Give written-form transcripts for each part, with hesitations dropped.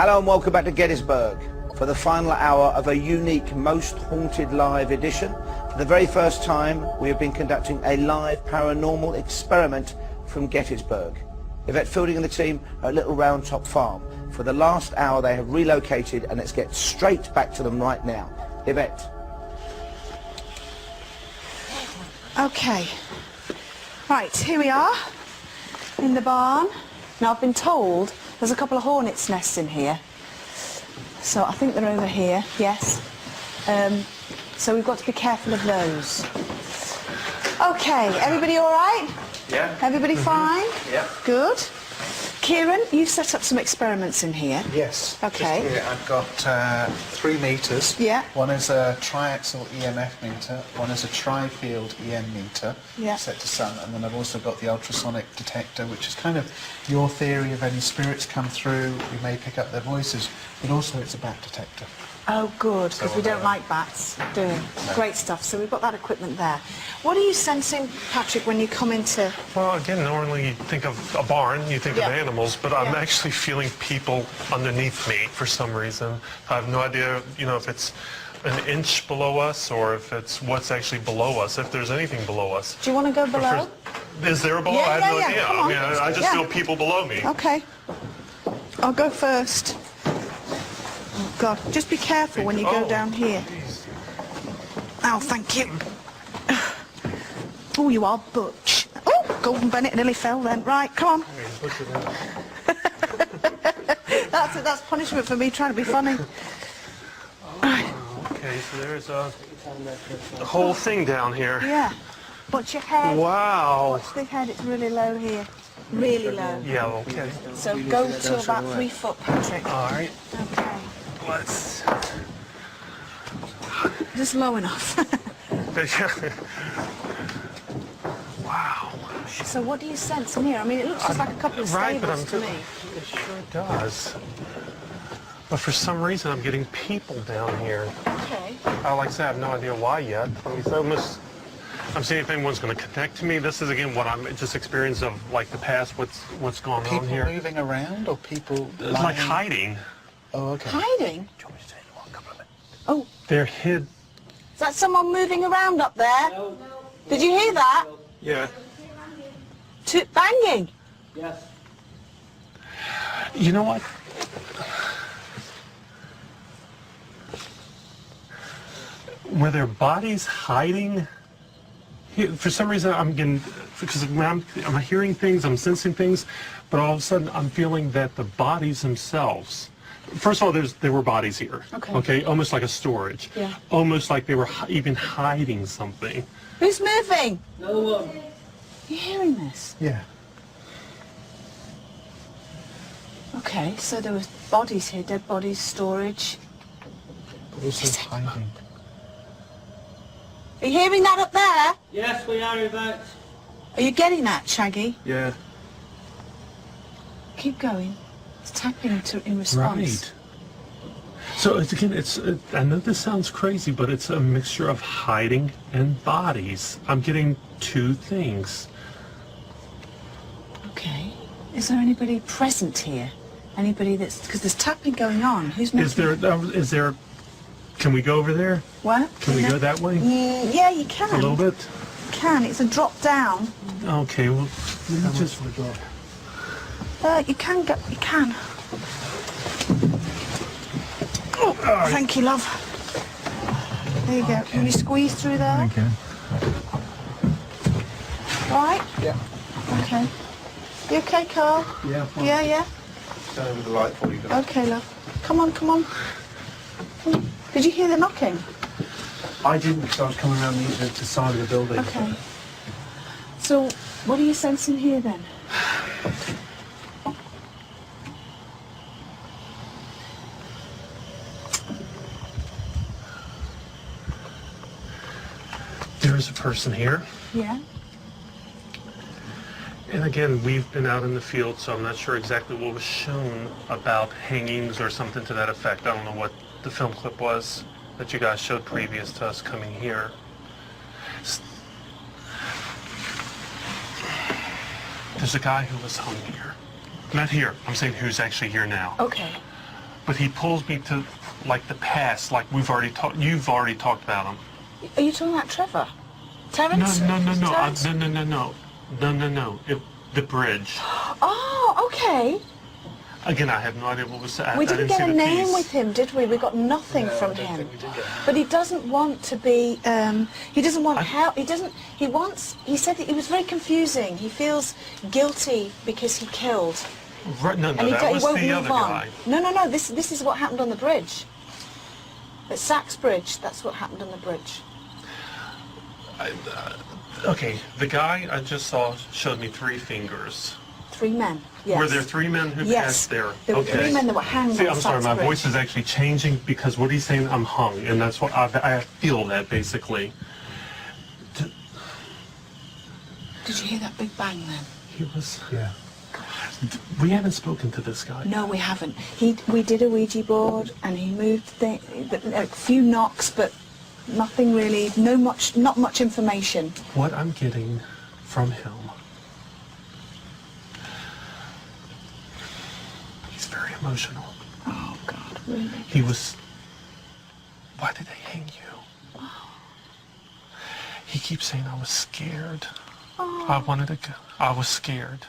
Hello and welcome back to Gettysburg for the final hour of a unique Most Haunted Live edition. For the very first time, we have been conducting a live paranormal experiment from Gettysburg. Yvette Fielding and the team are at Little Round Top Farm. For the last hour, they have relocated, and let's get straight back to them right now. Yvette. Okay. Right, here we are in the barn. Now, I've been told there's a couple of hornets' nests in here. So I think they're over here, yes. So we've got to be careful of those. Okay, everybody all right? Yeah. Everybody fine? Yeah. Good. Kieran, you've set up some experiments in here. Yes. Okay. Just here I've got 3 meters. Yeah. One is a triaxial EMF meter, one is a tri-field EM meter, Yeah. set to sun, and then I've also got the ultrasonic detector, which is kind of your theory of any spirits come through, we may pick up their voices, but also it's a bat detector. Oh, good, because So, we don't like bats, do we? No. Great stuff. So we've got that equipment there. What are you sensing, Patrick, when you come into... Well, again, normally you think of a barn, you think Yeah. of animals, but I'm Yeah. actually feeling people underneath me for some reason. I have no idea, you know, if it's an inch below us or if it's what's actually below us, if there's anything below us. Do you want to go below? Is there a below? Yeah, I have yeah, no yeah. idea. Come I on. mean, I just Yeah. feel people below me. Okay. I'll go first. Oh, God. Just be careful when you go down here. Geez. Oh, thank you. Oh, you are butch. Oh, Golden Bennett nearly fell then. Right, come on. That's punishment for me trying to be funny. Okay, so there's a whole thing down here. Yeah. Watch your head. Wow. Watch the head. It's really low here. Really low. Yeah, okay. So go to about 3 foot, Patrick. All right. Okay. Let's... Just low enough. Wow. So what do you sense in here? I mean, it looks just like a couple of Right, but stables to me. It sure does. But for some reason, I'm getting people down here. Okay. Like I said, I have no idea why yet. I mean, it's almost, I'm seeing if anyone's going to connect to me. This is, again, what I'm just experiencing of, like, the past, what's going People on here. moving around or people It's like lying? hiding. Oh, okay. Hiding? Oh, They're hid. is that someone moving around up there? No. Did you hear that? Yeah. Banging? Yes. You know what? Were their bodies hiding? For some reason, I'm getting, because when I'm hearing things, I'm sensing things, but all of a sudden I'm feeling that the bodies themselves, first of all, there were bodies here. Okay. Almost like a storage. Yeah. Almost like they were even hiding something. Who's moving? No one. You hearing this? Yeah. Okay, so there was bodies here, dead bodies, storage. But also hiding. Are you hearing that up there? Yes, we are about. Are you getting that, Shaggy? Yeah. Keep going. It's tapping in response. Right. So again, I know this sounds crazy, but it's a mixture of hiding and bodies. I'm getting 2 things. Okay. Is there anybody present here? Anybody that's... Because there's tapping going on. Who's making... Is there, can we go over there? What? Can we go that way? Yeah, you can. A little bit? You can. It's a drop down. Okay, well, let me just... You can go... You can. Oh, thank you, love. There you go. Can you squeeze through there? Okay. All right? Yeah. Okay. You okay, Carl? Yeah. Yeah, yeah. Turn over the light for you guys. Okay, love. Come on, come on. Come on. Did you hear the knocking? I didn't, because I was coming around the side of the building. Okay. So, what are you sensing here then? There is a person here. Yeah. And again, we've been out in the field, so I'm not sure exactly what was shown about hangings or something to that effect. I don't know what the film clip was that you guys showed previous to us coming here. There's a guy who was hung here. Not here. I'm saying who's actually here now. Okay. but he pulls me to like the past, like you've already talked about him. Are you talking about Trevor? Terence? No, Terence? no. The bridge. Oh, okay. Again, I have no idea what was said. We I didn't see get a the name piece. with him, did we? We got nothing from him. But he doesn't want to be. He doesn't want help. He doesn't. He wants. He said that it was very confusing. He feels guilty because he killed. Right, no, And that was won't the move other on. guy. No. This is what happened on the bridge. At Sachs Bridge. That's what happened on the bridge. Okay, the guy I just saw showed me 3 fingers. 3 men. Yes. Were there 3 men who Yes. passed there? There were Okay. 3 men that were hanged See, on I'm sorry, Sachs my Bridge. voice is actually changing because what he's saying, I'm hung, and that's what I feel that basically. Did you hear that big bang then? He was. Yeah. We haven't spoken to this guy. No, we haven't. We did a Ouija board and he moved a few knocks, but nothing really. Not much information. What I'm getting from him, he's very emotional. Oh God, really? He was. Why did they hang you? He keeps saying I was scared. I wanted to go. I was scared.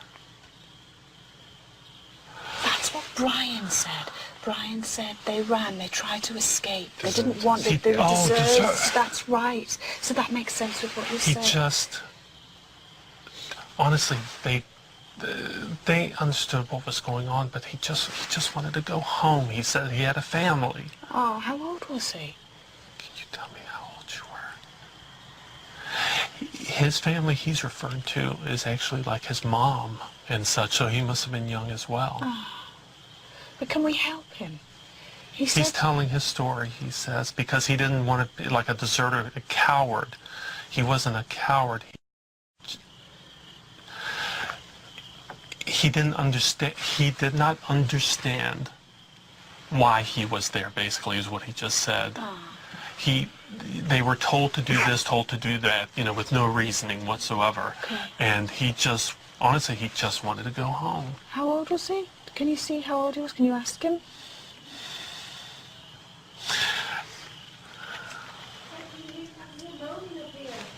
That's what Brian said. Brian said they ran, they tried to escape. They didn't want, they were deserts. That's right. So that makes sense with what you He said. just, honestly, they understood what was going on, but he just wanted to go home. He said he had a family. Oh, how old was he? Can you tell me how old you were? His family he's referring to is actually like his mom and such, so he must have been young as well. But can we help him? He's said, telling his story, he says, because he didn't want to be like a deserter, a coward. He wasn't a coward. He didn't understand. He did not understand why he was there. Basically, is what he just said. They were told to do this, told to do that, with no reasoning whatsoever. Okay. And he just, honestly, he just wanted to go home. How old was he? Can you see how old he was? Can you ask him?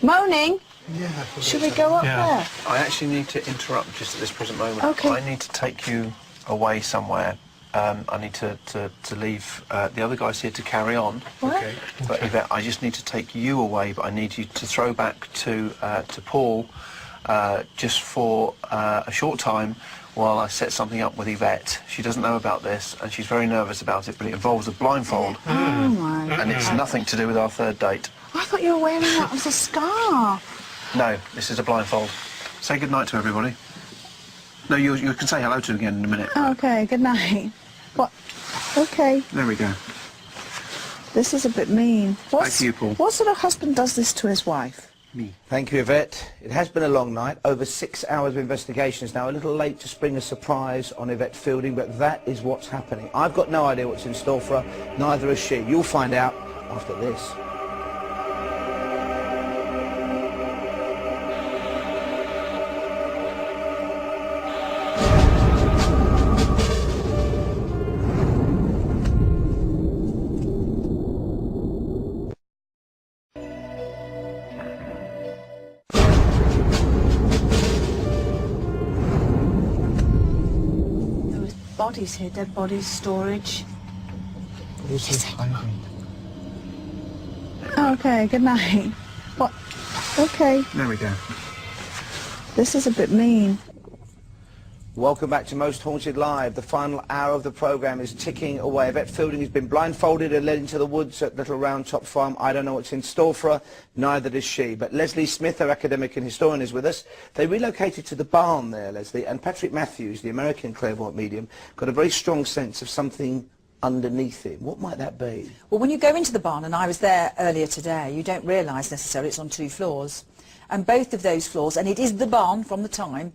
Moaning? Yeah. Should we go up there? I actually need to interrupt just at this present moment. Okay. I need to take you away somewhere. I need to leave the other guys here to carry on. What? Okay. But Yvette, I just need to take you away, but I need you to throw back to Paul just for a short time while I set something up with Yvette. She doesn't know about this, and she's very nervous about it, but it involves a blindfold, Oh my. and it's nothing to do with our 3rd date. I thought you were wearing that as a scarf. No, this is a blindfold. Say good night to everybody. No, you can say hello to them again in a minute. Okay, good night. What? Okay, There we go. this is a bit mean. Back to you, Paul. What sort of husband does this to his wife? Me. Thank you, Yvette. It has been a long night, over 6 hours of investigation. It's now a little late to spring a surprise on Yvette Fielding, but that is what's happening. I've got no idea what's in store for her, neither has she. You'll find out after this. There was bodies here, dead bodies, storage. Also hiding. Okay, good night. What? Okay, There we go. this is a bit mean. Welcome back to Most Haunted Live. The final hour of the programme is ticking away. Yvette Fielding has been blindfolded and led into the woods at Little Round Top Farm. I don't know what's in store for her, neither does she. But Leslie Smith, our academic and historian, is with us. They relocated to the barn there, Leslie, and Patrick Matthews, the American clairvoyant medium, got a very strong sense of something underneath it. What might that be? Well, when you go into the barn, and I was there earlier today, you don't realise necessarily it's on 2 floors. And both of those floors, and it is the barn from the time,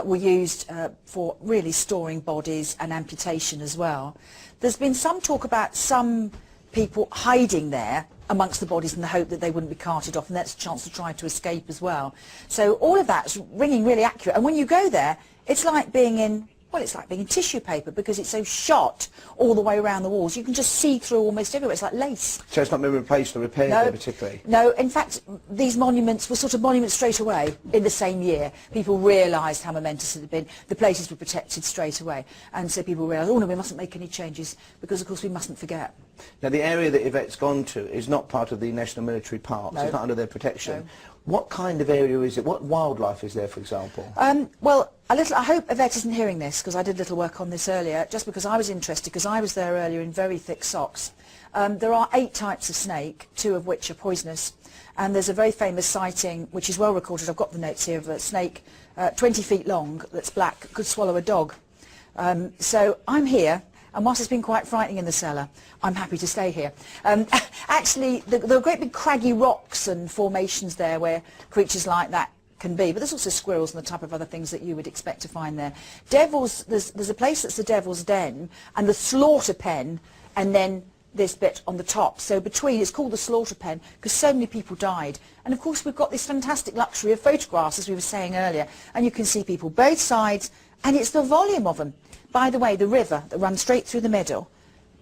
were used for really storing bodies and amputation as well. There's been some talk about some people hiding there amongst the bodies in the hope that they wouldn't be carted off, and that's a chance to try to escape as well. So all of that's ringing really accurate. And when you go there, it's like being in well, it's like being in tissue paper because it's so shot all the way around the walls. You can just see through almost everywhere. It's like lace. So it's not been replaced or repaired there particularly? No, in fact, these monuments were sort of monuments straight away in the same year. People realised how momentous it had been. The places were protected straight away. And so people realised, oh no, we mustn't make any changes because, of course, we mustn't forget. Now, the area that Yvette's gone to is not part of the National Military Parks. No. It's not under their protection. No. What kind of area is it? What wildlife is there, for example? Well, I hope Yvette isn't hearing this because I did a little work on this earlier, just because I was interested, because I was there earlier in very thick socks. There are 8 types of snake, 2 of which are poisonous. And there's a very famous sighting, which is well recorded, I've got the notes here, of a snake 20 feet long that's black, could swallow a dog. So I'm here. And whilst it's been quite frightening in the cellar, I'm happy to stay here. Actually, there are great big craggy rocks and formations there where creatures like that can be, but there's also squirrels and the type of other things that you would expect to find there. Devils, there's a place that's the Devil's Den and the slaughter pen, and then this bit on the top. So between, it's called the slaughter pen because so many people died. And of course we've got this fantastic luxury of photographs, as we were saying earlier, and you can see people both sides, and it's the volume of them. By the way, the river that runs straight through the meadow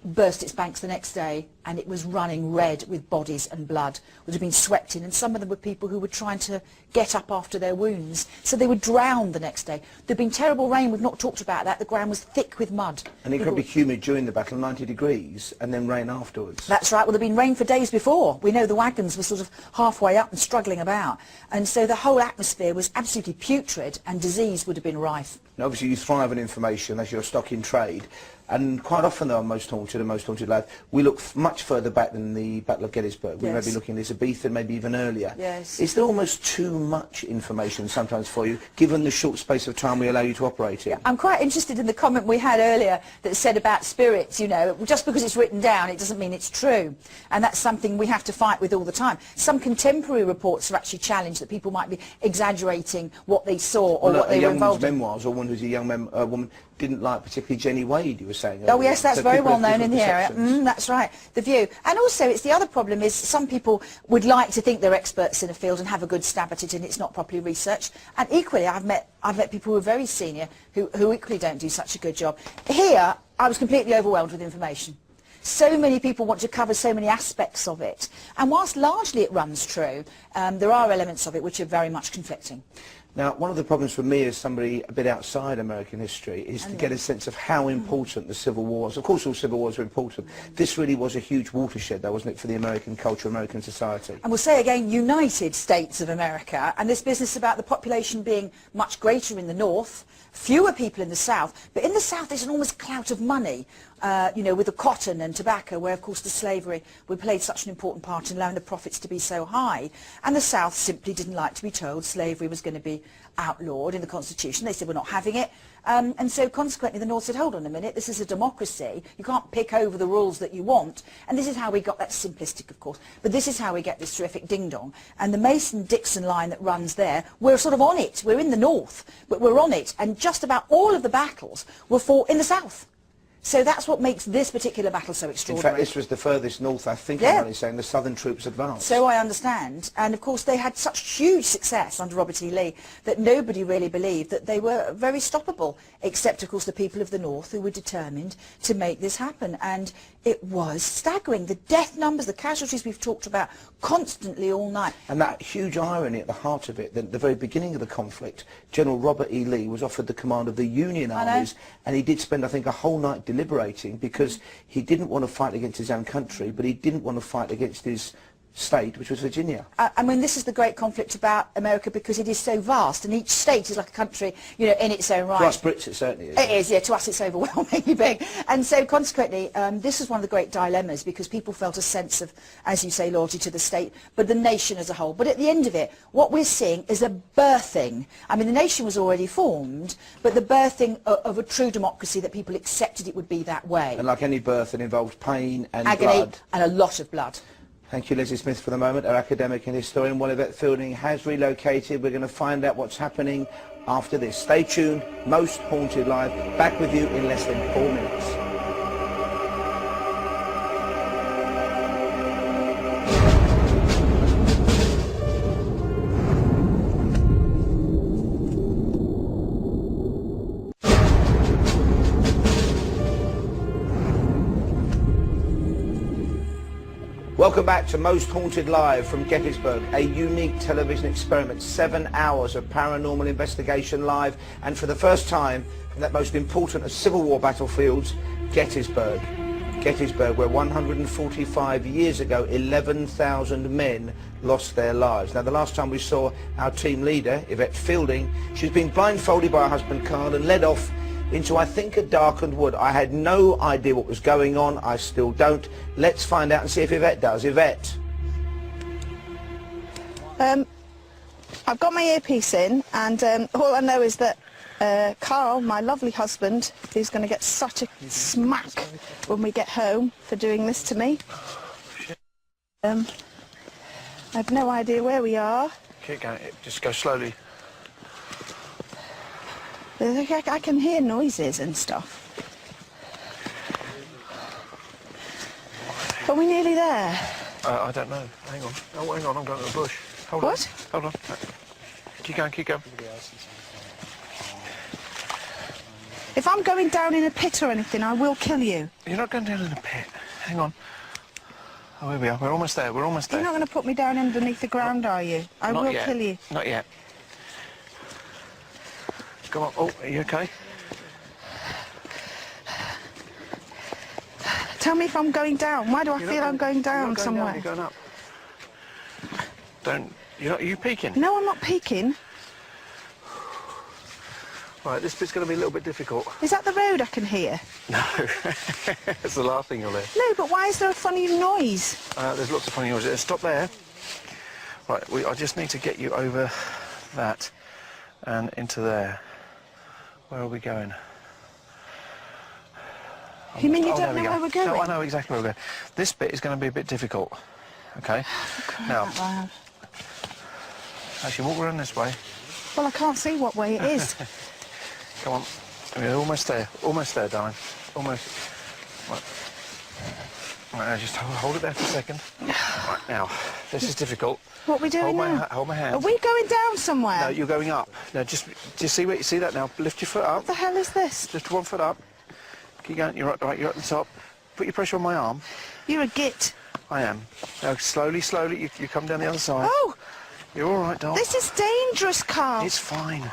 burst its banks the next day, and it was running red with bodies and blood that had been swept in, and some of them were people who were trying to get up after their wounds, so they were drowned the next day. There'd been terrible rain, we've not talked about that, the ground was thick with mud. And incredibly humid during the battle, 90 degrees, and then rain afterwards. That's right, well there'd been rain for days before. We know the wagons were sort of halfway up and struggling about, and so the whole atmosphere was absolutely putrid, and disease would have been rife. Now, obviously you thrive on information, that's your stock in trade, and quite often though on Most Haunted and Most Haunted Live, we look much further back than the Battle of Gettysburg. We may be looking at Elizabethan, maybe even earlier. Yes. Is there almost too much information sometimes for you, given the short space of time we allow you to operate in? I'm quite interested in the comment we had earlier that said about spirits, you know, just because it's written down it doesn't mean it's true, and that's something we have to fight with all the time. Some contemporary reports are actually challenged that people might be exaggerating what they saw or what they were involved in. Memoirs, or one who's a young woman didn't like particularly Jenny Wade, you were saying Oh earlier. yes, that's So very people well have known in the different area. perceptions. That's right, the View. And also it's the other problem is some people would like to think they're experts in a field and have a good stab at it, and it's not properly researched. And equally I've met people who are very senior who equally don't do such a good job. Here I was completely overwhelmed with information. So many people want to cover so many aspects of it, and whilst largely it runs true, there are elements of it which are very much conflicting. Now, one of the problems for me as somebody a bit outside American history is to get a sense of how important the Civil War was. Of course, all civil wars are important. This really was a huge watershed, though, wasn't it, for the American culture, American society? And we'll say again, United States of America, and this business about the population being much greater in the north, fewer people in the south, but in the south there's an enormous clout of money, you know, with the cotton and tobacco, where of course the slavery would play such an important part in allowing the profits to be so high. And the south simply didn't like to be told slavery was going to be outlawed in the Constitution. They said we're not having it. And so consequently the North said, hold on a minute, this is a democracy, you can't pick over the rules that you want. And this is how we got, that's simplistic of course, but this is how we get this terrific ding-dong. And the Mason-Dixon line that runs there, we're sort of on it, we're in the North, but we're on it, and just about all of the battles were fought in the South. So that's what makes this particular battle so In extraordinary. fact, this was the furthest north, I think Yeah. I'm only saying, the southern troops advanced. So I understand, and of course they had such huge success under Robert E. Lee that nobody really believed that they were very stoppable, except of course the people of the North who were determined to make this happen. And it was staggering, the death numbers, the casualties we've talked about constantly all night. And that huge irony at the heart of it, that at the very beginning of the conflict, General Robert E. Lee was offered the command of the Union armies, and he did spend, I think, a whole night deliberating because he didn't want to fight against his own country, but he didn't want to fight against his state, which was Virginia. I mean, this is the great conflict about America because it is so vast, and each state is like a country, you know, in its own right. To us Brits, it certainly is. It is, yeah, to us it's overwhelmingly big. And so consequently, this is one of the great dilemmas because people felt a sense of, as you say, loyalty to the state, but the nation as a whole. But at the end of it, what we're seeing is a birthing. I mean, the nation was already formed, but the birthing of a true democracy that people accepted it would be that way. And like any birth, it involved pain and Agony blood. and a lot of blood. Thank you, Leslie Smith, for the moment. Our academic and historian, while Yvette Fielding has relocated. We're going to find out what's happening after this. Stay tuned. Most Haunted Live. Back with you in less than 4 minutes. Welcome back to Most Haunted Live from Gettysburg, a unique television experiment, 7 hours of paranormal investigation live, and for the first time in that most important of Civil War battlefields, Gettysburg. Gettysburg, where 145 years ago 11,000 men lost their lives. Now, the last time we saw our team leader, Yvette Fielding, she's been blindfolded by her husband Carl and led off into, I think, a darkened wood. I had no idea what was going on. I still don't. Let's find out and see if Yvette does. Yvette. I've got my earpiece in, and all I know is that Carl, my lovely husband, is going to get such a smack when we get home for doing this to me. I have no idea where we are. Keep going, just go slowly. I can hear noises and stuff. Are we nearly there? I don't know. Hang on. Oh, hang on, I'm going to the bush. Hold What? on. Hold on. Keep going, keep going. If I'm going down in a pit or anything, I will kill you. You're not going down in a pit. Hang on. Oh, here we are. We're almost there. We're almost there. You're not going to put me down underneath the ground, are you? I Not will yet. kill you. Not yet. Come on. Oh, are you okay? Tell me if I'm going down. Why do I feel I'm going down somewhere? You're going up. Don't. Are you peeking? No, I'm not peeking. Right, this bit's going to be a little bit difficult. Is that the road I can hear? No. That's the last thing you'll hear. No, but why is there a funny noise? There's lots of funny noises. Stop there. Right, I just need to get you over that and into there. Where are we going? You mean you don't there we know go. where we're going? No, I know exactly where we're going. This bit is going to be a bit difficult. Okay? Now, Wow. actually walk around this way. Well, I can't see what way it is. Come on. We're almost there. Almost there, darling. Almost. Right. Right, now just hold it there for a second. Right, now, this is difficult. What are we doing now? Hold my hand. Are we going down somewhere? No, you're going up. Now, just see that now? Lift your foot up. What the hell is this? Lift one foot up. Keep going. You're right. You're at the top. Put your pressure on my arm. You're a git. I am. Now, slowly, you come down the other side. Oh! You're all right, doll. This is dangerous, Carl. It's fine.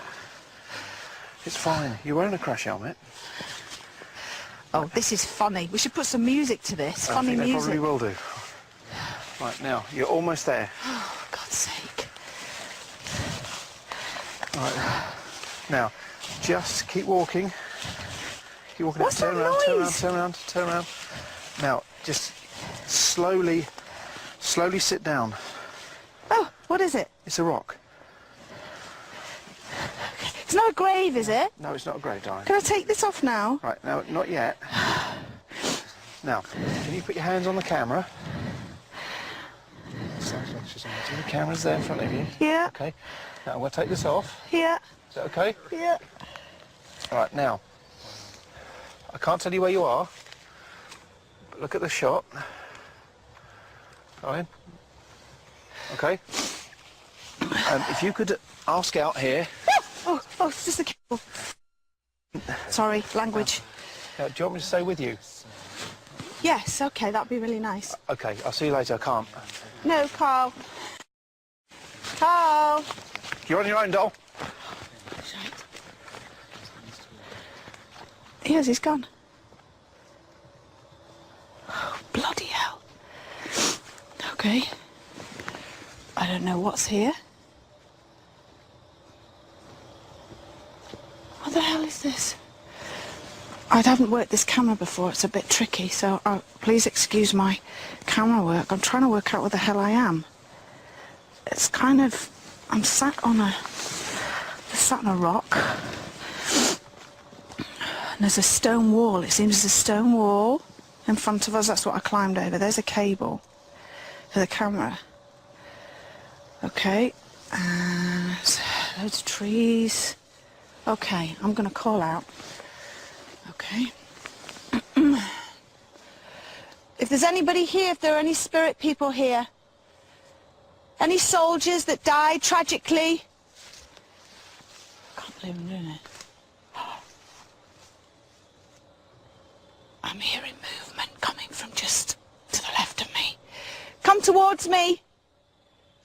It's fine. You're wearing a crash helmet. Oh, this is funny. We should put some music to this. Funny I think music. they probably will do. Right, now, you're almost there. Oh, for God's sake. Right. Now, just keep walking. Keep walking. What's turn that around, noise? turn around. Now, just slowly sit down. Oh, what is it? It's a rock. It's not a grave, is it? No, it's not a grave, darling. Can I take this off now? Right, no, not yet. Now, can you put your hands on the camera? So the camera's there in front of you. Yeah. Okay. Now, I'm going to take this off. Yeah. Is that okay? Yeah. All right, now, I can't tell you where you are, but look at the shot. Fine. Okay. If you could ask out here. Oh, it's just a cable. Sorry, language. Now, do you want me to stay with you? Yes, okay, that'd be really nice. Okay, I'll see you later. I can't. No, Carl. Carl! You're on your own, doll. Yes, he's gone. Oh, bloody hell. Okay. I don't know what's here. What the hell is this? I haven't worked this camera before, it's a bit tricky, so please excuse my camera work. I'm trying to work out where the hell I am. It's kind of... I'm sat on a rock. And there's a stone wall. It seems there's a stone wall in front of us. That's what I climbed over. There's a cable for the camera. Okay. There's loads of trees. Okay, I'm going to call out. Okay. If there's anybody here, if there are any spirit people here, any soldiers that died tragically. I can't believe I'm doing it. I'm hearing movement coming from just to the left of me. Come towards me.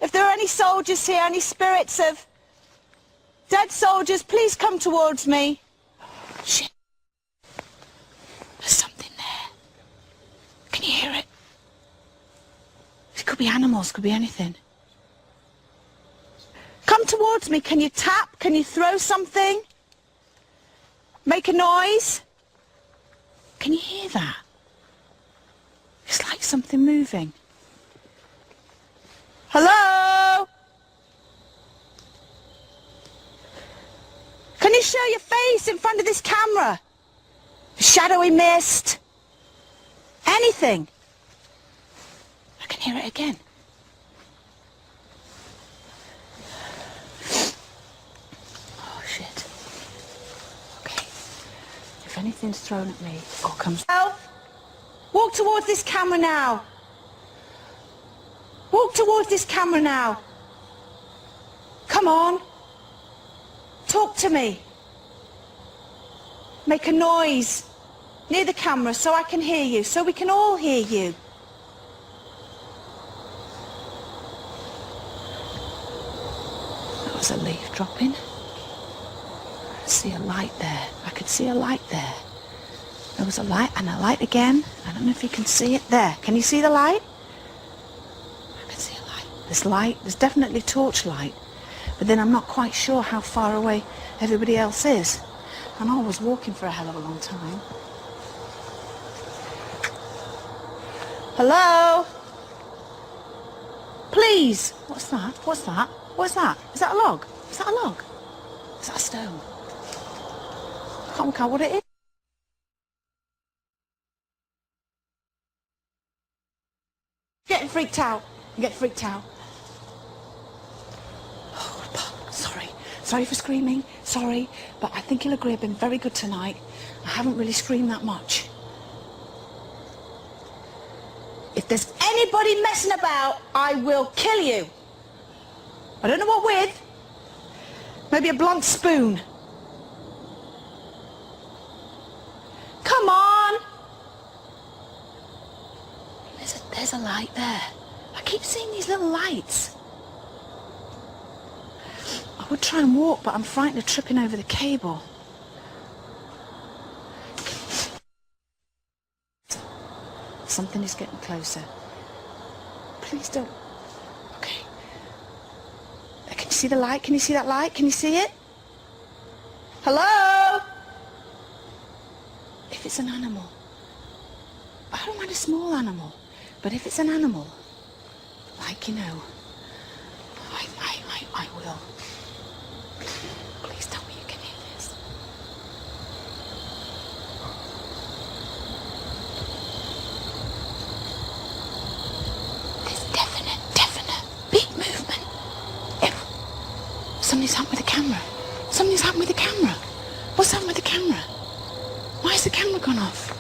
If there are any soldiers here, any spirits of dead soldiers, please come towards me. Shit. There's something there. Can you hear it? It could be animals, could be anything. Come towards me. Can you tap? Can you throw something? Make a noise? Can you hear that? It's like something moving. Hello? Can you show your face in front of this camera? Shadowy mist? Anything? I can hear it again. Oh shit. Okay. If anything's thrown at me or comes... Walk towards this camera now. Walk towards this camera now. Come on. Talk to me. Make a noise near the camera so I can hear you, so we can all hear you. That was a leaf dropping. I see a light there. I could see a light there. There was a light and a light again. I don't know if you can see it there. Can you see the light? I can see a light. There's light. There's definitely torchlight. But then I'm not quite sure how far away everybody else is. And I was walking for a hell of a long time. Hello? Please. What's that? What's that? What's that? Is that a log? Is that a log? Is that a stone? I can't work out what it is. Getting freaked out. You get freaked out. Oh, sorry. Sorry for screaming. Sorry. But I think you'll agree I've been very good tonight. I haven't really screamed that much. If there's anybody messing about, I will kill you. I don't know what with. Maybe a blunt spoon. Come on. There's a light there. I keep seeing these little lights. I would try and walk, but I'm frightened of tripping over the cable. Something is getting closer. Please don't. Okay. Can you see the light? Can you see that light? Can you see it? Hello? If it's an animal. I don't mind a small animal. But if it's an animal, like, you know, I will. Please tell me you can hear this. There's definite, big movement. Something's happened with the camera. Something's happened with the camera. What's happened with the camera? Why has the camera gone off?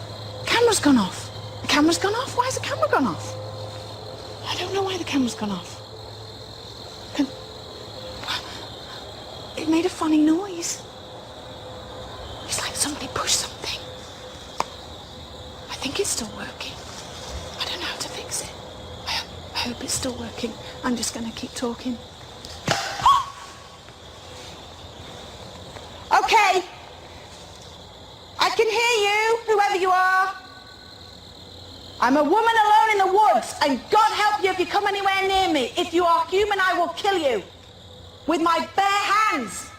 Camera's gone off. The camera's gone off? Why has the camera gone off? I don't know why the camera's gone off. It made a funny noise. It's like somebody pushed something. I think it's still working. I don't know how to fix it. I hope it's still working. I'm just going to keep talking. Okay. I can hear you, whoever you are. I'm a woman alone in the woods, and God help you if you come anywhere near me. If you are human, I will kill you. With my bare hands.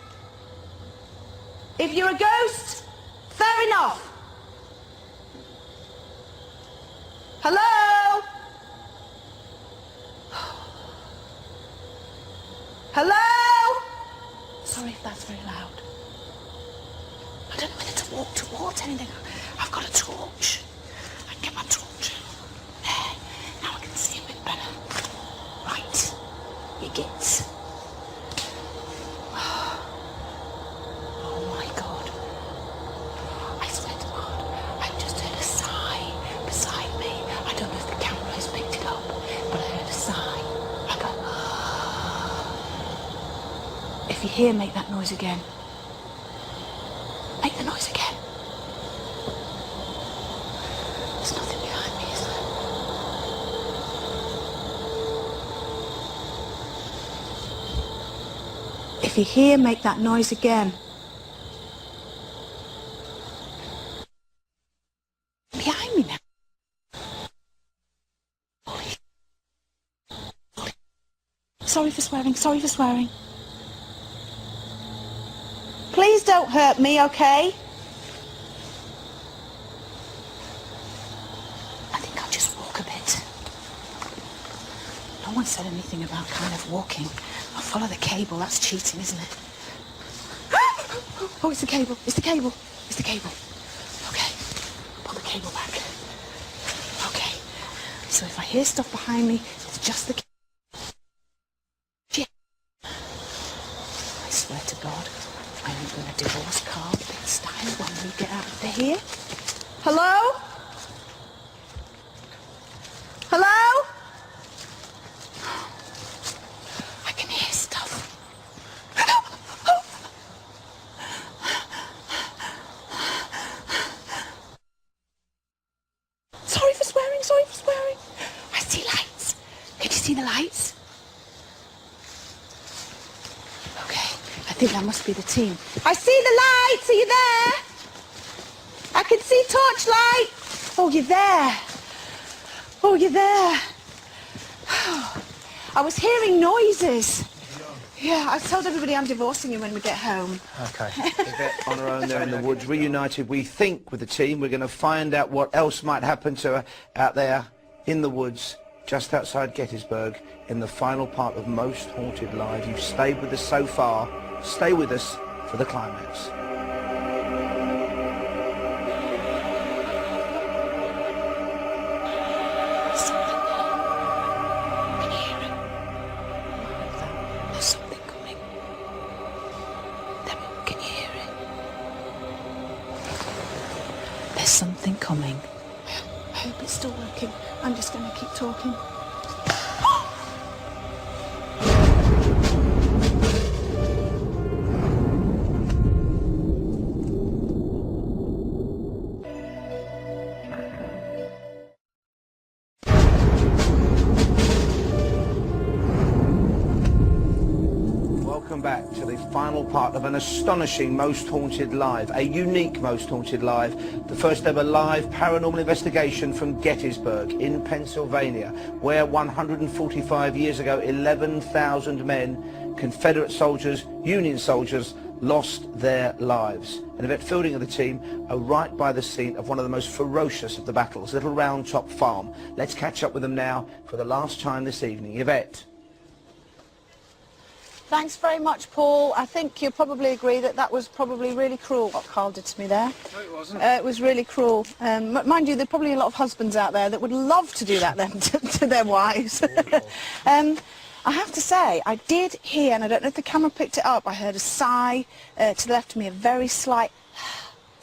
If you're a ghost, fair enough. Hello? Hello? Sorry if that's very loud. I don't know whether to walk towards anything. I've got a torch. I can get my torch. There. Now I can see a bit better. Right. You get. Oh my God. I swear to God, I just heard a sigh beside me. I don't know if the camera has picked it up, but I heard a sigh. Like a... If you hear, make that noise again. Make the noise again. There's nothing behind me, is there? If you hear, make that noise again. Behind me now. Sorry for swearing, sorry for swearing. Please don't hurt me, okay? I think I'll just walk a bit. No one said anything about kind of walking. I'll follow the cable, that's cheating, isn't it? Oh, it's the cable, it's the cable, it's the cable. Okay, pull the cable back. Okay, so if I hear stuff behind me, it's just the cable. I swear to God, I'm going to divorce Carl big style when we get out of here. Hello? Hello? I can hear stuff. Sorry for swearing, sorry for swearing. I see lights. Can you see the lights? Okay, I think that must be the team. I see the lights, are you there? I can see torchlight. Oh, you're there. Oh, you're there. I was hearing noises. Yeah, I told everybody I'm divorcing you when we get home. Okay. Yvette on her own there in the woods, reunited, we think, with the team. We're going to find out what else might happen to her out there in the woods just outside Gettysburg in the final part of Most Haunted Live. You've stayed with us so far. Stay with us for the climax. There's something coming. Can you hear it? There's something coming. I hope it's still working. I'm just going to keep talking. Welcome back to the final part of an astonishing Most Haunted Live, a unique Most Haunted Live, the first ever live paranormal investigation from Gettysburg in Pennsylvania, where 145 years ago 11,000 men, Confederate soldiers, Union soldiers, lost their lives. And Yvette Fielding and the team are right by the scene of one of the most ferocious of the battles, Little Round Top Farm. Let's catch up with them now for the last time this evening. Yvette. Thanks very much, Paul. I think you'll probably agree that that was probably really cruel what Carl did to me there. No, it wasn't. It was really cruel. Mind you, there are probably a lot of husbands out there that would love to do that then to their wives. I have to say, I did hear, and I don't know if the camera picked it up, I heard a sigh to the left of me, a very slight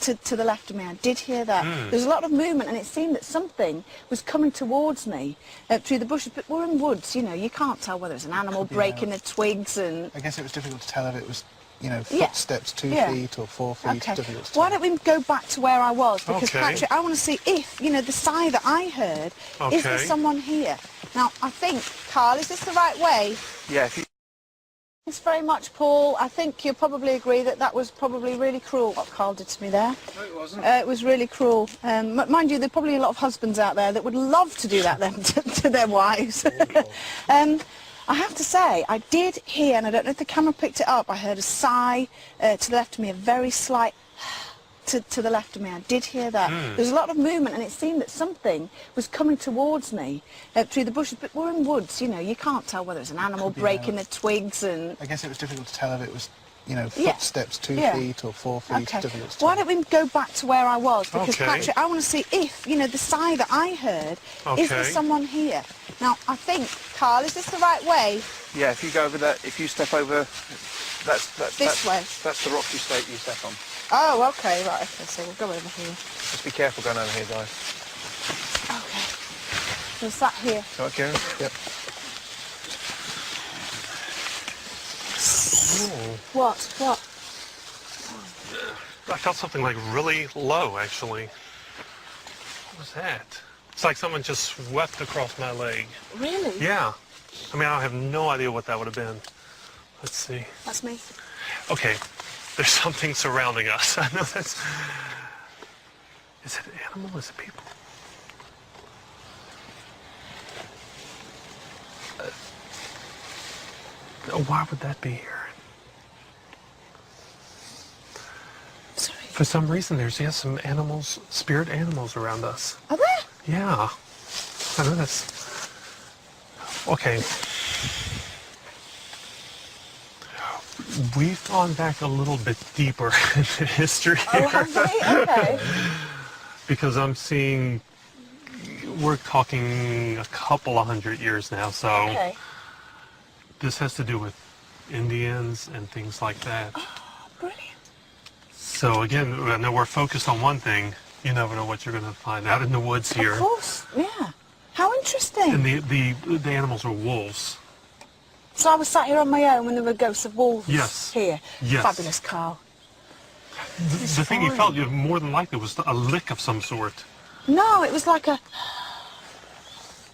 to the left of me. I did hear that. There was a lot of movement, and it seemed that something was coming towards me through the bushes. But we're in woods, you know, you can't tell whether it's an animal breaking the twigs and... I guess it was difficult to tell if it was, you know, footsteps 2 feet or 4 feet. Okay. Difficult to tell. Why don't we go back to where I was? Because, Patrick, I want to see if, you know, the sigh that I heard, is there someone here? Now, I think, Carl, is this the right way? Yeah, if you... Thanks very much, Paul. I think you'll probably agree that that was probably really cruel what Carl did to me there. No, it wasn't. It was really cruel. Mind you, there are probably a lot of husbands out there that would love to do that then to their wives. I have to say, I did hear, and I don't know if the camera picked it up, I heard a sigh to the left of me, a very slight to the left of me. I did hear that. There was a lot of movement, and it seemed that something was coming towards me through the bushes. But we're in woods, you know, you can't tell whether it's an animal breaking the twigs and... I guess it was difficult to tell if it was, you know, footsteps 2 feet or 4 feet. Okay. Difficult to tell. Why don't we go back to where I was? Because, Patrick, I want to see if, you know, the sigh that I heard, is there someone here? Now, I think, Carl, is this the right way? Yeah, if you go over that, if you step over, that's This way? That's the rock you step on. Oh, okay, right, okay, so we'll go over here. Just be careful going over here, guys. Okay. There's that here. All right, Kieran? Yep. What? What? I felt something like really low, actually. What was that? It's like someone just swept across my leg. Really? Yeah. I mean, I have no idea what that would have been. Let's see. That's me. Okay, there's something surrounding us. I know that's... Is it animal? Is it people? Why would that be here? Sorry. For some reason, there's some animals, spirit animals around us. Are there? Yeah. I know that's... Okay. We've gone back a little bit deeper into history here. Oh, have we? Okay. Because I'm seeing... We're talking a couple of 100 years now, so... Okay. This has to do with Indians and things like that. Oh, brilliant. So again, I know we're focused on one thing. You never know what you're going to find out in the woods here. Of course, yeah. How interesting. And the animals are wolves. So I was sat here on my own when there were ghosts of wolves Yes. here. Yes. Fabulous, Carl. The thing you felt, more than likely, was a lick of some sort. No, it was like a...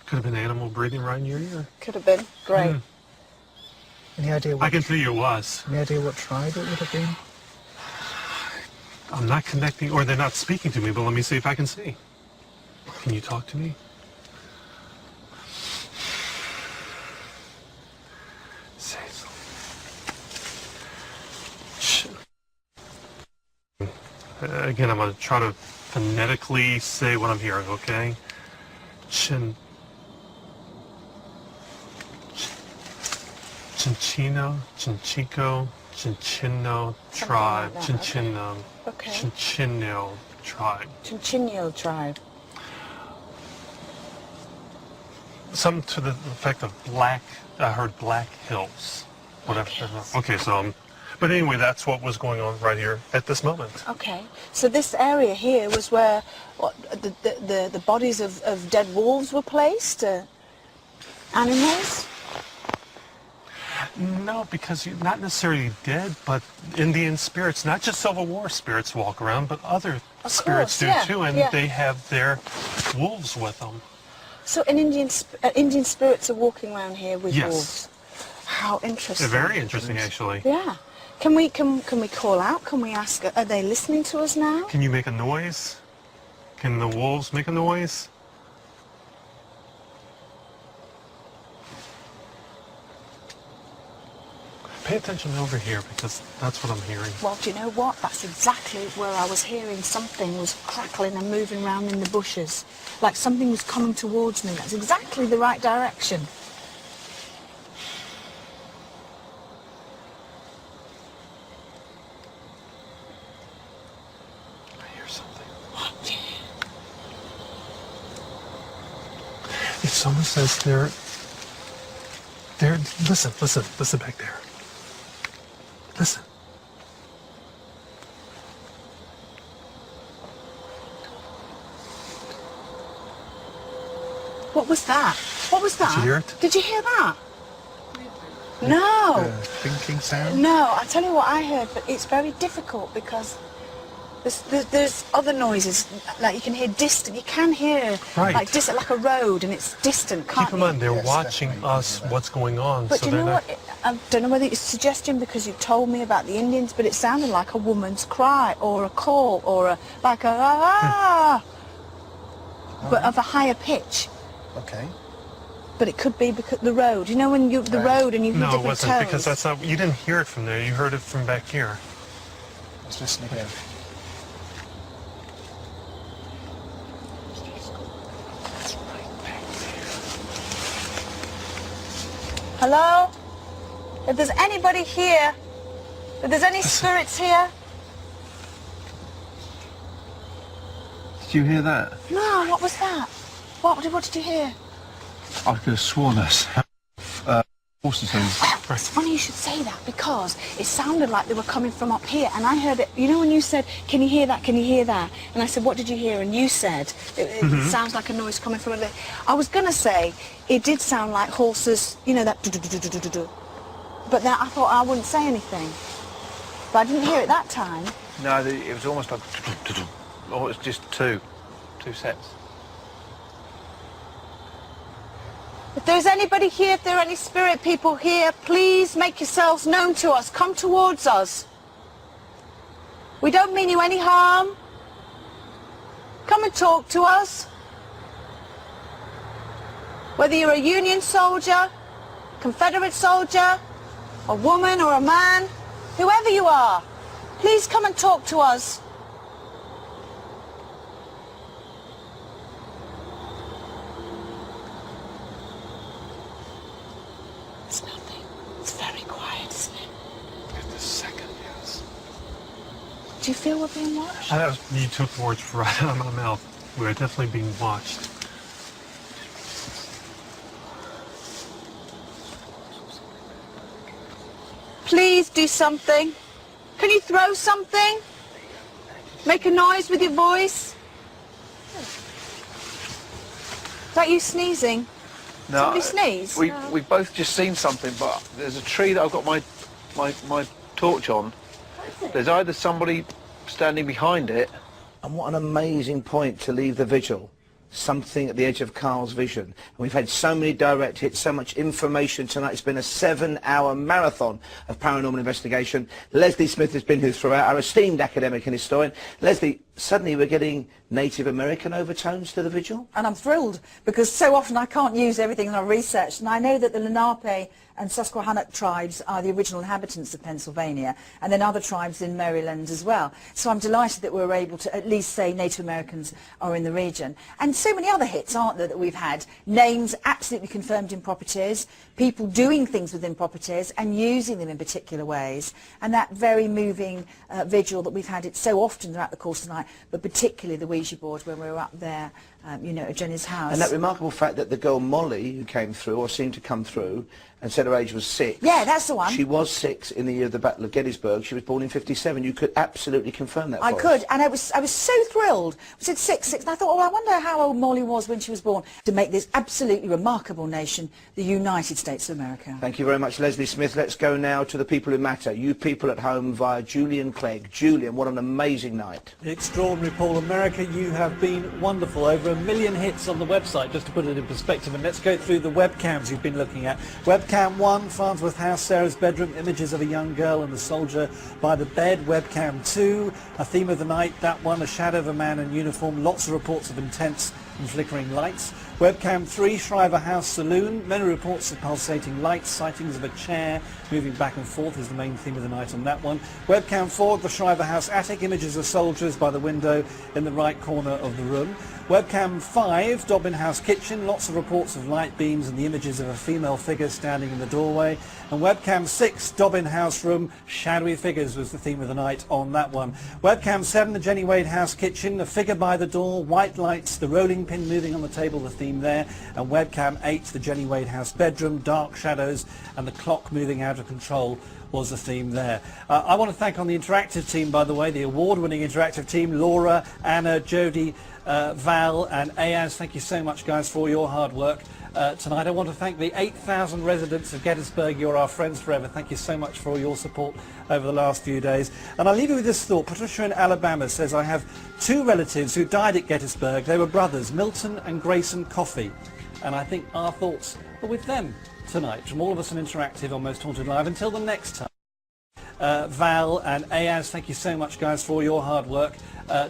Could have been an animal breathing right in your ear. Could have been. Great. Mm. Any idea I what, can tell you it was. any idea what tribe it would have been? I'm not connecting, or they're not speaking to me, but let me see if I can see. Can you talk to me? Say something. Again, I'm going to try to phonetically say what I'm hearing, okay? Chinchino, Chinchico, Chinchino tribe, like that, Chinchino, Okay. Chinchino tribe. Chinchino tribe. Something to the effect of black, I heard Black Hills. Whatever. Okay, so, but anyway, that's what was going on right here at this moment. Okay. So this area here was where what, the bodies of dead wolves were placed? Animals? No, because you're not necessarily dead, but Indian spirits, not just Civil War spirits walk around, but other spirits do too, and they have their wolves with them. So an Indian spirits are walking around here with Yes. wolves. How interesting. They're very interesting, actually. Yeah. Can we call out? Can we ask? Are they listening to us now? Can you make a noise? Can the wolves make a noise? Pay attention over here, because that's what I'm hearing. Well, do you know what? That's exactly where I was hearing something was crackling and moving around in the bushes. Like something was coming towards me. That's exactly the right direction. I hear something. What? If someone says they're listen back there. Listen. What was that? What was that? Did you hear it? Did you hear that? No. Thinking sound? No, I tell you what I heard, but it's very difficult because there's other noises, like you can hear distant, you can hear Right. like distant, like a road, and it's distant, can't Keep in you? mind, they're Yes, watching definitely. us, what's going on. But so do you they're know not... what? I don't know whether it's suggestion because you told me about the Indians, but it sounded like a woman's cry or a call or like a ah, but of a higher pitch. Okay. But it could be because the road. You know when you the Right. road and you hear No, it different wasn't, tones. because that's not... You didn't hear it from there, you heard it from back here. Let's listen again. Hello? If there's anybody here, if there's any spirits here. Did you hear that? No, what was that? What did you hear? I could have sworn us. Horses hooves. It's funny you should say that because it sounded like they were coming from up here and I heard it, you know when you said, can you hear that, can you hear that? And I said, what did you hear? And you said, it sounds like a noise coming from there. I was going to say, it did sound like horses, you know, that do-do-do-do-do-do-do. But then I thought I wouldn't say anything. But I didn't hear it that time. No, it was almost like... Oh, it was just two sets. If there's anybody here, if there are any spirit people here, please make yourselves known to us. Come towards us. We don't mean you any harm. Come and talk to us. Whether you're a Union soldier, Confederate soldier, a woman or a man, whoever you are, please come and talk to us. It's nothing. It's very quiet, isn't it? At the second, yes. Do you feel we're being watched? You took the words right out of my mouth. We're definitely being watched. Please do something. Can you throw something? Make a noise with your voice? Is that you sneezing? No, Somebody sneeze? we've both just seen something, but there's a tree that I've got my torch on. There's either somebody standing behind it. And what an amazing point to leave the vigil. Something at the edge of Carl's vision. And we've had so many direct hits, so much information tonight. It's been a 7-hour marathon of paranormal investigation. Leslie Smith has been here throughout, our esteemed academic and historian. Leslie, suddenly we're getting Native American overtones to the vigil? And I'm thrilled because so often I can't use everything that I've researched, and I know that the Lenape and Susquehannock tribes are the original inhabitants of Pennsylvania, and then other tribes in Maryland as well. So I'm delighted that we're able to at least say Native Americans are in the region. And so many other hits, aren't there, that we've had? Names absolutely confirmed in properties, people doing things within properties and using them in particular ways, and that very moving vigil that we've had it so often throughout the course of the night, but particularly the Ouija board when we were up there, you know, at Jenny's house. And that remarkable fact that the girl Molly, who came through, or seemed to come through, and said her age was 6. Yeah, that's the one. She was 6 in the year of the Battle of Gettysburg. She was born in 57. You could absolutely confirm that for I us. could, and I was so thrilled. We said 6, and I thought, oh, I wonder how old Molly was when she was born, to make this absolutely remarkable nation the United States of America. Thank you very much, Leslie Smith. Let's go now to the people who matter. You people at home via Julian Clegg. Julian, what an amazing night. Extraordinary, Paul. America, you have been wonderful. Over 1 million hits on the website, just to put it in perspective. And let's go through the webcams you've been looking at. Webcam 1, Farnsworth House, Sarah's bedroom, images of a young girl and the soldier by the bed. Webcam 2, a theme of the night, that one, a shadow of a man in uniform, lots of reports of intense and flickering lights. Webcam 3, Shriver House Saloon, many reports of pulsating lights, sightings of a chair moving back and forth is the main theme of the night on that one. Webcam 4, the Shriver House attic, images of soldiers by the window in the right corner of the room. Webcam 5, Dobbin House kitchen, lots of reports of light beams and the images of a female figure standing in the doorway. And webcam 6, Dobbin House room, shadowy figures was the theme of the night on that one. Webcam 7, the Jenny Wade House kitchen, a figure by the door, white lights, the rolling pin moving on the table, the theme there. And webcam 8, the Jenny Wade House bedroom, dark shadows and the clock moving out of control was the theme there. I want to thank on the interactive team, by the way, the award-winning interactive team, Laura, Anna, Jodie, Val and Ayaz. Thank you so much, guys, for all your hard work tonight. I want to thank the 8,000 residents of Gettysburg. You're our friends forever. Thank you so much for all your support over the last few days. And I'll leave you with this thought. Patricia in Alabama says, I have 2 relatives who died at Gettysburg. They were brothers, Milton and Grayson Coffey. And I think our thoughts are with them tonight. From all of us on Interactive on Most Haunted Live. Until the next time. Val and Ayaz, thank you so much, guys, for all your hard work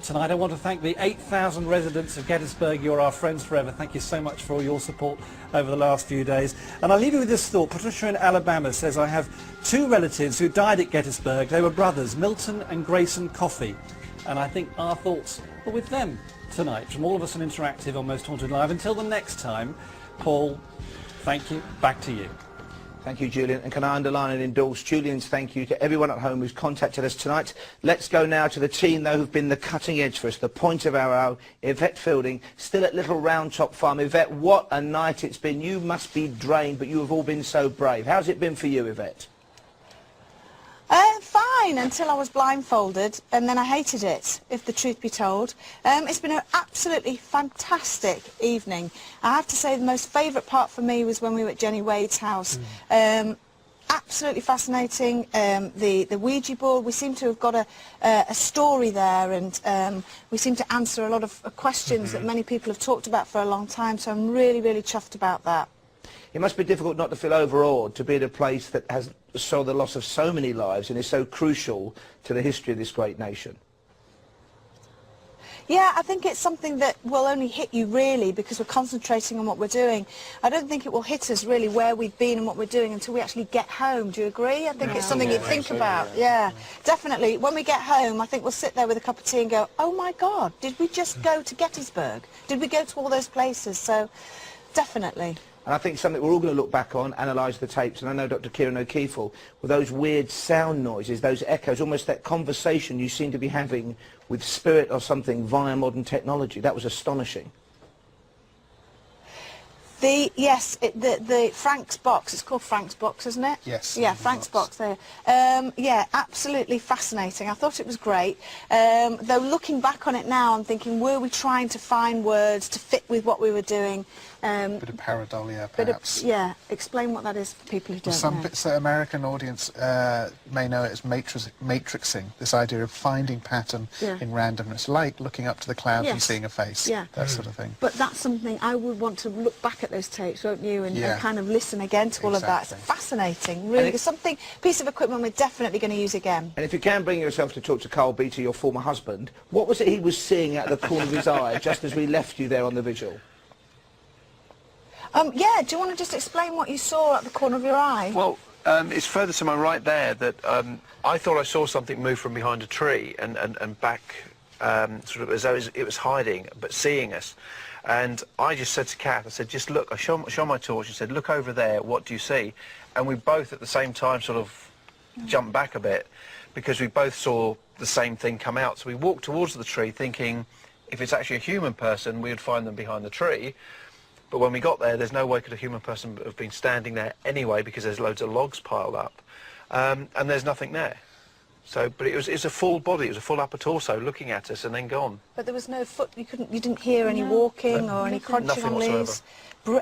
tonight. I want to thank the 8,000 residents of Gettysburg. You're our friends forever. Thank you so much for all your support over the last few days. And I'll leave you with this thought. Patricia in Alabama says, I have 2 relatives who died at Gettysburg. They were brothers, Milton and Grayson Coffey. And I think our thoughts are with them tonight. From all of us on Interactive on Most Haunted Live. Until the next time, Paul, thank you. Back to you. Thank you, Julian. And can I underline and endorse Julian's thank you to everyone at home who's contacted us tonight. Let's go now to the team, though, who've been the cutting edge for us, the point of our hour, Yvette Fielding, still at Little Round Top Farm. Yvette, what a night it's been. You must be drained, but you have all been so brave. How's it been for you, Yvette? Fine, until I was blindfolded, and then I hated it, if the truth be told. It's been an absolutely fantastic evening. I have to say the most favourite part for me was when we were at Jenny Wade's house. Absolutely fascinating. The Ouija board, we seem to have got a story there, and we seem to answer a lot of questions that many people have talked about for a long time, so I'm really, really chuffed about that. It must be difficult not to feel overawed to be at a place that has saw the loss of so many lives and is so crucial to the history of this great nation. Yeah, I think it's something that will only hit you really because we're concentrating on what we're doing. I don't think it will hit us really where we've been and what we're doing until we actually get home. Do you agree? I think it's something you think about. Yeah, definitely. When we get home, I think we'll sit there with a cup of tea and go, oh my God, did we just go to Gettysburg? Did we go to all those places? So, definitely. And I think something we're all going to look back on, analyse the tapes, and I know Dr. Kieran O'Keefe will, with those weird sound noises, those echoes, almost that conversation you seem to be having with spirit or something via modern technology. That was astonishing. Yes, the Frank's box, it's called Frank's box, isn't it? Yes. Yeah, Frank's box there. Yeah, absolutely fascinating. I thought it was great. Though looking back on it now, I'm thinking, were we trying to find words to fit with what we were doing? Bit of pareidolia, perhaps. Yeah, explain what that is for people who don't know. Some American audience may know it as matrixing, this idea of finding pattern in randomness, like looking up to the clouds and seeing a face, that sort of thing. But that's something I would want to look back at those tapes, won't you, and kind of listen again to all of that. It's fascinating, really. It's something, piece of equipment we're definitely going to use again. And if you can bring yourself to talk to Carl Beattie, your former husband, what was it he was seeing out of the corner of his eye just as we left you there on the vigil? Yeah, do you want to just explain what you saw at the corner of your eye? Well, it's further to my right there that I thought I saw something move from behind a tree and back, sort of as though it was hiding, but seeing us. And I just said to Kath, I said, just look, I shone my torch and said, look over there, what do you see? And we both at the same time sort of jumped back a bit because we both saw the same thing come out. So we walked towards the tree thinking if it's actually a human person, we would find them behind the tree. But when we got there, there's no way could a human person have been standing there anyway because there's loads of logs piled up, and there's nothing there. So, but it was a full body, it was a full upper torso looking at us and then gone. But there was no foot. You didn't hear any walking or any crunching on leaves.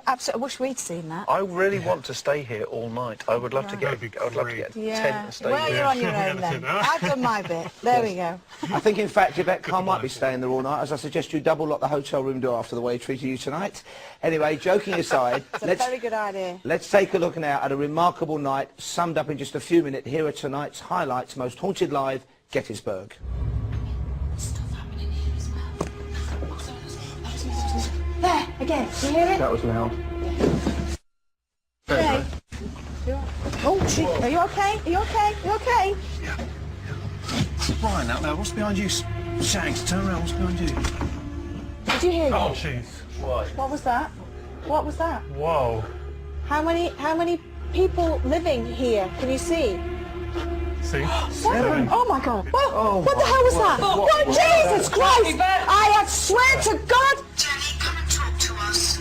Absolutely, I wish we'd seen that. I really want to stay here all night. I would love to get. I would love to get a tent and stay Well, here. you're on your own then. I've done my bit. There we go. I think, in fact, Yvette Carl might be staying there all night, as I suggest you double lock the hotel room door after the way he treated you tonight. Anyway, joking aside, It's a very good idea. Let's take a look now at a remarkable night, summed up in just a few minutes. Here are tonight's highlights, Most Haunted Live, Gettysburg. There, again, do you hear it? That was loud. Okay. Oh, gee, are you okay? Are you okay? Are you okay? Yeah. Brian, out there, what's behind you? Shanks, turn around, what's behind you? Did you hear it? Oh, jeez. What was that? What was that? Whoa. How many people living here? Can you see? See? 7. Oh my God! Whoa. What the hell was that? Oh, Jesus Christ! I swear to God! Jenny, come and talk to us.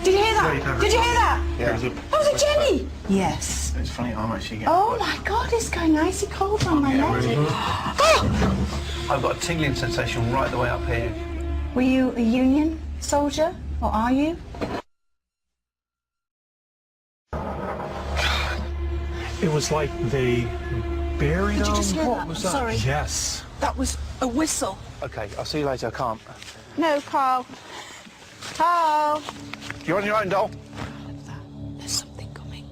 Did you hear that? Did you hear that? Yeah. Was it Jenny? Yes. It's funny, I'm actually getting... Oh my God! It's going icy cold on my leg. I've got a tingling sensation right the way up here. Were you a Union soldier, or are you? It was like they buried Did you them. just hear What that? was that? Sorry. Yes. That was a whistle. Okay, I'll see you later, I can't. No, Carl. Carl. You're on your own, doll. There's something coming.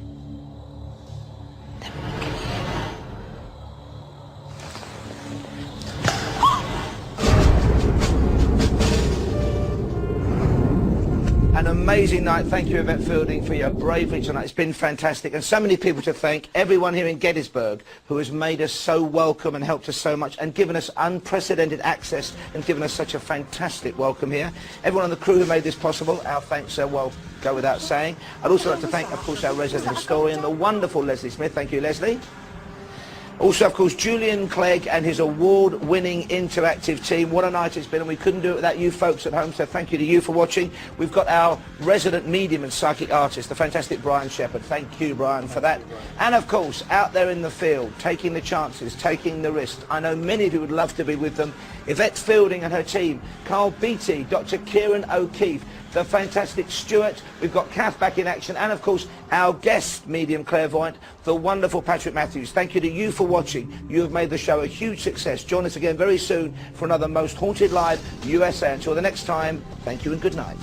An amazing night. Thank you, Yvette Fielding, for your bravery tonight. It's been fantastic. And so many people to thank. Everyone here in Gettysburg who has made us so welcome and helped us so much and given us unprecedented access and given us such a fantastic welcome here. Everyone on the crew who made this possible, our thanks well go without saying. I'd also like to thank, of course, our resident historian, the wonderful Leslie Smith. Thank you, Leslie. Also, of course, Julian Clegg and his award-winning interactive team. What a night it's been, and we couldn't do it without you folks at home, so thank you to you for watching. We've got our resident medium and psychic artist, the fantastic Brian Shepherd. Thank you, Brian, for that. And, of course, out there in the field, taking the chances, taking the risk. I know many of you would love to be with them. Yvette Fielding and her team, Carl Beattie, Dr. Kieran O'Keefe, the fantastic Stuart, we've got Kath back in action, and of course our guest medium clairvoyant, the wonderful Patrick Matthews. Thank you to you for watching. You have made the show a huge success. Join us again very soon for another Most Haunted Live USA. Until the next time, thank you and good night.